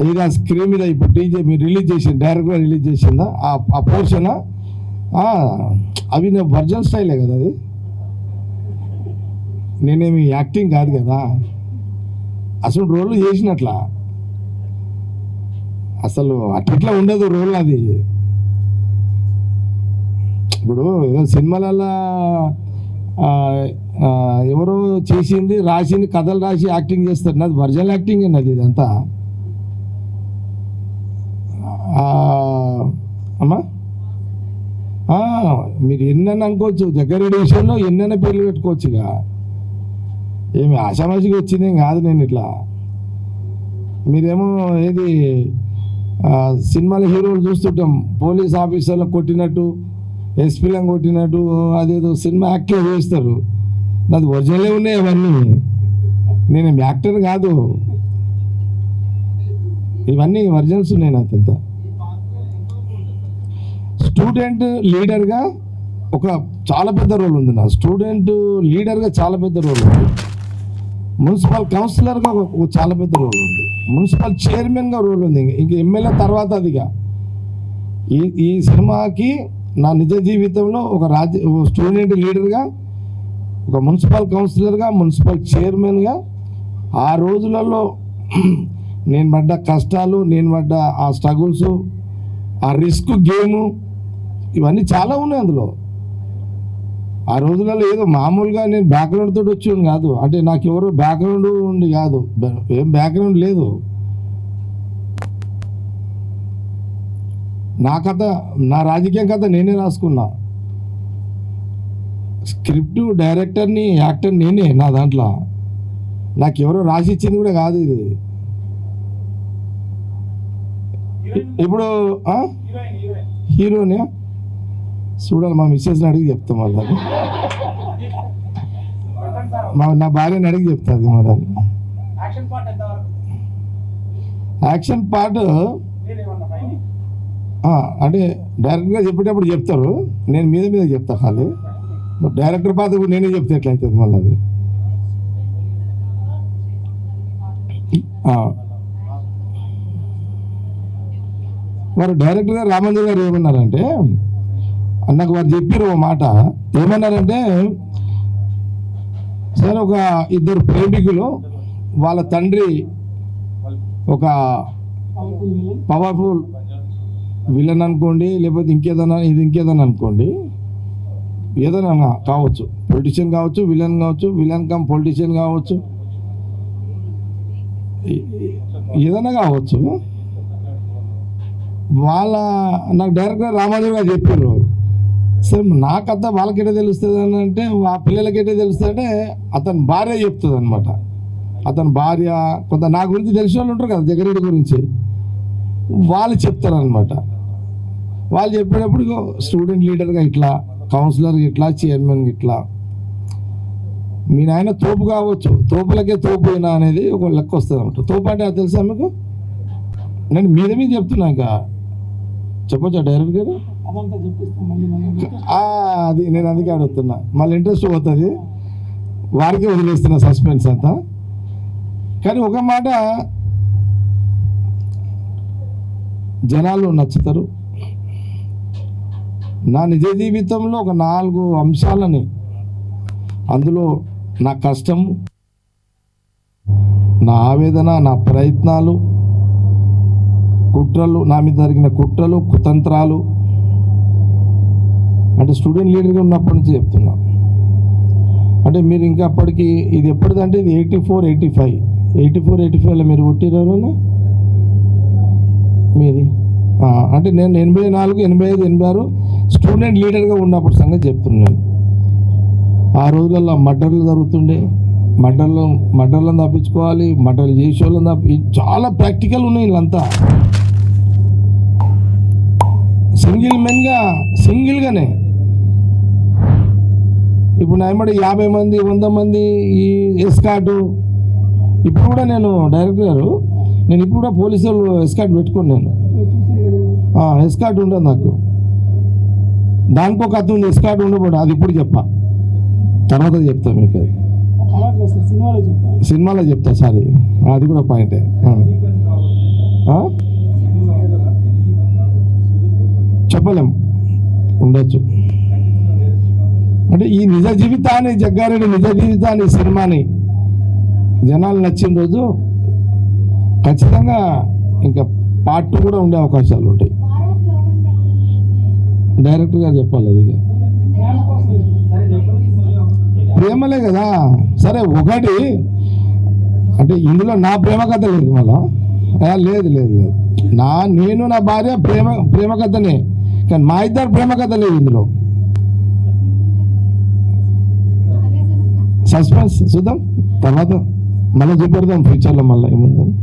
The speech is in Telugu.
ఇది ఆ స్క్రీన్ మీద ఇప్పుడు టీజే మీరు రిలీజ్ చేసింది, డైరెక్ట్గా రిలీజ్ చేసిందా ఆ పోర్షనా? అవి నా వర్జన్ స్టైలే కదా, అది నేనేమి యాక్టింగ్ కాదు కదా, అసలు రోల్ చేసినట్లా. అసలు అట్లా ఉండదు రోల్ అది. ఇప్పుడు ఏదో సినిమాలలో ఎవరో చేసింది రాసింది కథలు రాసి యాక్టింగ్ చేస్తారు, నాది వర్జన్ యాక్టింగ్ అన్నది ఇదంతా. అమ్మా మీరు ఎన్నైనా అనుకోవచ్చు, జగ్గారెడ్డి విషయంలో ఎన్నైనా పేర్లు పెట్టుకోవచ్చుగా, ఏమి ఆషామాషిగా వచ్చిందేం కాదు. నేను ఇట్లా మీరేమో ఏది సినిమాల హీరోలు చూస్తుంటాం, పోలీస్ ఆఫీసర్లను కొట్టినట్టు ఎస్పీలను కొట్టినట్టు అదేదో సినిమా యాక్ట్లో చేస్తారు. నాది ఒరిజినలే ఉన్నాయి అవన్నీ, నేను యాక్టర్ కాదు, ఇవన్నీ ఒరిజినల్స్ ఉన్నాయి నాకంత. స్టూడెంట్ లీడర్గా ఒక చాలా పెద్ద రోల్ ఉంది, నా స్టూడెంట్ లీడర్గా చాలా పెద్ద రోల్ ఉంది, మున్సిపల్ కౌన్సిలర్గా చాలా పెద్ద రోల్ ఉంది, మున్సిపల్ చైర్మన్గా రోల్ ఉంది, ఇంక ఎమ్మెల్యే తర్వాత అదిగా. ఈ సినిమాకి నా నిజ జీవితంలో ఒక స్టూడెంట్ లీడర్గా, ఒక మున్సిపల్ కౌన్సిలర్గా, మున్సిపల్ చైర్మన్గా ఆ రోజులలో నేను పడ్డ కష్టాలు, నేను పడ్డ ఆ స్ట్రగుల్స్, ఆ రిస్క్ గేము, ఇవన్నీ చాలా ఉన్నాయి అందులో. ఆ రోజులలో ఏదో మామూలుగా నేను బ్యాక్గ్రౌండ్ తోటి వచ్చి కాదు, అంటే నాకు ఎవరో బ్యాక్గ్రౌండ్ ఉండి కాదు, ఏం బ్యాక్గ్రౌండ్ లేదు. నా కథ, నా రాజకీయ కథ నేనే రాసుకున్నా, స్క్రిప్ట్ డైరెక్టర్ని యాక్టర్ నేనే. నా దాంట్లో నాకు ఎవరో రాసి ఇచ్చింది కూడా కాదు ఇది. ఇప్పుడు హీరోని చూడాలి, మా మిస్సెస్ని అడిగి చెప్తాం మళ్ళీ, నా భార్యని అడిగి చెప్తుంది మరి. యాక్షన్ పార్ట్ అంటే డైరెక్ట్గా చెప్పేటప్పుడు చెప్తారు, నేను మీద చెప్తా, ఖాళీ డైరెక్టర్ పాత్ర కూడా నేనే చెప్తే ఎట్లయితుంది మళ్ళీ అది. వారు డైరెక్టర్ గారు రామంజన్ గారు ఏమన్నారంటే, నాకు వారు చెప్పారు ఓ మాట, ఏమన్నారంటే, సార్ ఒక ఇద్దరు ప్రేమికులు, వాళ్ళ తండ్రి ఒక పవర్ఫుల్ విలన్ అనుకోండి, లేకపోతే ఇంకేదన్నా అనుకోండి, ఏదైనా కావచ్చు, పొలిటీషియన్ కావచ్చు, విలన్ కావచ్చు, విలన్ కమ్ పొలిటీషియన్ కావచ్చు, ఏదైనా కావచ్చు. నాకు డైరెక్టర్ రామాజన్ గారు చెప్పారు, సార్ నా కథ వాళ్ళకెటే తెలుస్తుంది అని అంటే, ఆ పిల్లలకెటే తెలుస్తుంది అంటే అతని భార్య చెప్తుంది అనమాట. అతని భార్య కొంత నా గురించి తెలిసిన వాళ్ళు ఉంటారు కదా, జగ్గారెడ్డి గురించి, వాళ్ళు చెప్తారనమాట. వాళ్ళు చెప్పేటప్పుడు స్టూడెంట్ లీడర్గా ఇట్లా, కౌన్సిలర్గా ఇట్లా, చైర్మన్గా ఇట్లా, మీ నాయన తోపు కావచ్చు, తోపులకే తోపు అయినా అనేది ఒక లెక్క వస్తుంది అనమాట. తోపు అంటే అది తెలుసా మీకు? నేను మీద చెప్తున్నా, ఇంకా చెప్పొచ్చా డైరెక్ట్ గారు? అది నేను అందుకే అడుగుతున్నా, మళ్ళీ ఇంట్రెస్ట్ పోతుంది, వారికే వదిలేస్తున్నా సస్పెన్స్ అంతా. కానీ ఒక మాట జనాలు నచ్చుతారు. నా నిజ జీవితంలో ఒక 4 అంశాలని, అందులో నా కష్టము, నా ఆవేదన, నా ప్రయత్నాలు, కుట్రలు, నా మీద జరిగిన కుట్రలు, కుతంత్రాలు, అంటే స్టూడెంట్ లీడర్గా ఉన్నప్పటి నుంచి చెప్తున్నా. అంటే మీరు ఇంకా అప్పటికి, ఇది ఎప్పటిదంటే ఇది 84-85లో మీరు పుట్టినారు మీది. అంటే నేను 84, 85, 86 స్టూడెంట్ లీడర్గా ఉన్నప్పుడు సంగతి చెప్తున్నాను. ఆ రోజులలో మర్డర్లు జరుగుతుండే, మర్డర్లను తప్పించుకోవాలి, మర్డర్లు చేసే వాళ్ళని చాలా ప్రాక్టికల్ ఉన్నాయి వీళ్ళంతా. సింగిల్గానే ఇప్పుడు నా ఏమంటే 50 మంది 100 మంది ఈ ఎస్కాటు. ఇప్పుడు కూడా నేను డైరెక్టర్ గారు, నేను ఇప్పుడు కూడా పోలీసు వాళ్ళు ఎస్కాట్ పెట్టుకున్నాను. ఎస్కాట్ ఉండదు నాకు, దానికి ఒక అర్థం ఉంది, ఎస్కాట్ ఉండకూడదు. అది ఇప్పుడు తర్వాత చెప్తా మీకు, అది సినిమాలో చెప్తా. సారీ, అది కూడా పాయింటే. ఆ? చెప్పలేం, ఉండొచ్చు. అంటే ఈ నిజ జీవితాన్ని, జగ్గారెడ్డి నిజ జీవితాన్ని, సినిమాని జనాలు నచ్చిన రోజు ఖచ్చితంగా ఇంకా పార్ట్ 2 కూడా ఉండే అవకాశాలు ఉంటాయి. డైరెక్టర్ గారు చెప్పాలి అది. ఇక ప్రేమలే కదా. సరే ఒకటి అంటే ఇందులో నా ప్రేమ కథ లేదు, మళ్ళా లేదు లేదు లేదు, నేను నా భార్య ప్రేమ కథనే, కానీ మా ఇద్దరు ప్రేమ కథ లేదు ఇందులో. సస్పెన్స్ చూద్దాం, తర్వాత మళ్ళీ చూపెడదాం ఫ్యూచర్లో మళ్ళీ ఏముందని.